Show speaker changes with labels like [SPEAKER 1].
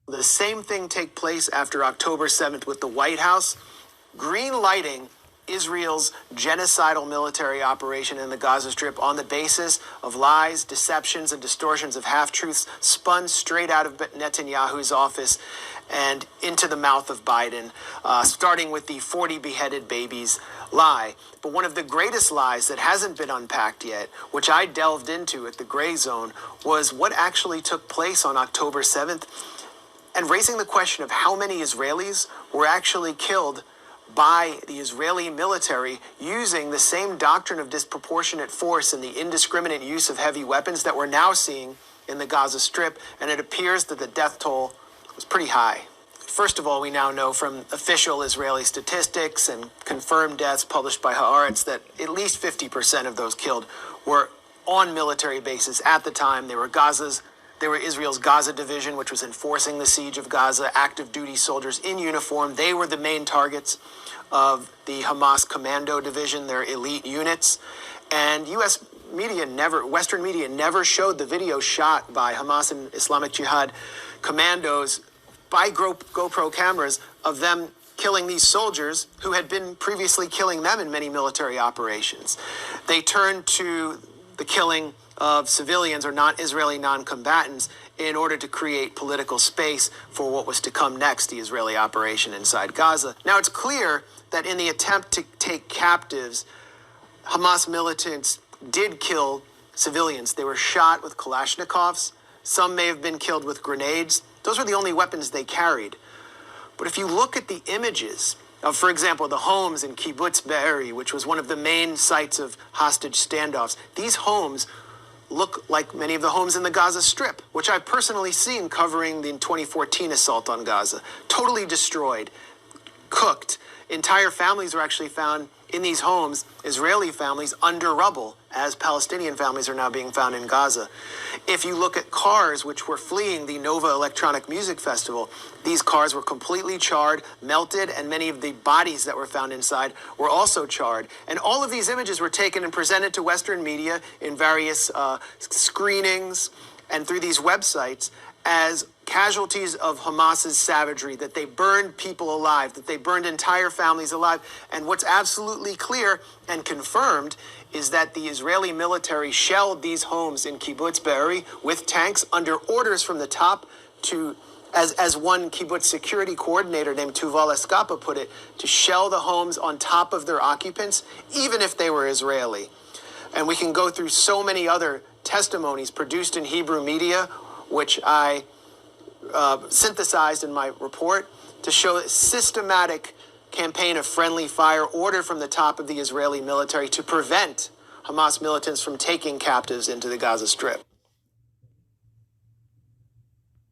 [SPEAKER 1] The same thing take place after October 7th with the White House green lighting Israel's genocidal military operation in the Gaza Strip on the basis of lies, deceptions, and distortions of half-truths spun straight out of Netanyahu's office and into the mouth of Biden, starting with the 40 beheaded babies lie. But one of the greatest lies that hasn't been unpacked yet, which I delved into at the Gray Zone, was what actually took place on October 7th, and raising the question of how many Israelis were actually killed by the Israeli military using the same doctrine of disproportionate force and the indiscriminate use of heavy weapons that we're now seeing in the Gaza Strip, and it appears that the death toll was pretty high. First of all, we now know from official Israeli statistics and confirmed deaths published by Haaretz that at least 50% of those killed were on military bases at the time. They were Israel's Gaza division, which was enforcing the siege of Gaza, active duty soldiers in uniform. They were the main targets of the Hamas commando division, their elite units. And U.S. media Western media never showed the video shot by Hamas and Islamic Jihad commandos by GoPro cameras of them killing these soldiers who had been previously killing them in many military operations. They turned to the killing of civilians or non-Israeli non-combatants in order to create political space for what was to come next, the Israeli operation inside Gaza. Now, it's clear that in the attempt to take captives, Hamas militants did kill civilians. They were shot with Kalashnikovs. Some may have been killed with grenades. Those were the only weapons they carried. But if you look at the images of, for example, the homes in Kibbutz Be'eri, which was one of the main sites of hostage standoffs, these homes look like many of the homes in the Gaza Strip, which I've personally seen covering the 2014 assault on Gaza. Totally destroyed, cooked. Entire families were actually found in these homes, Israeli families, under rubble, as Palestinian families are now being found in Gaza. If you look at cars which were fleeing the Nova Electronic Music Festival, these cars were completely charred, melted, and many of the bodies that were found inside were also charred. And all of these images were taken and presented to Western media in various screenings and through these websites as casualties of Hamas's savagery, that they burned people alive, that they burned entire families alive. And what's absolutely clear and confirmed is that the Israeli military shelled these homes in Kibbutz Be'eri with tanks under orders from the top to, as one kibbutz security coordinator named Tuval Eskapa put it, to shell the homes on top of their occupants, even if they were Israeli. And we can go through so many other testimonies produced in Hebrew media, which I synthesized in my report, to show a systematic campaign of friendly fire ordered from the top of the Israeli military to prevent Hamas militants from taking captives into the Gaza Strip.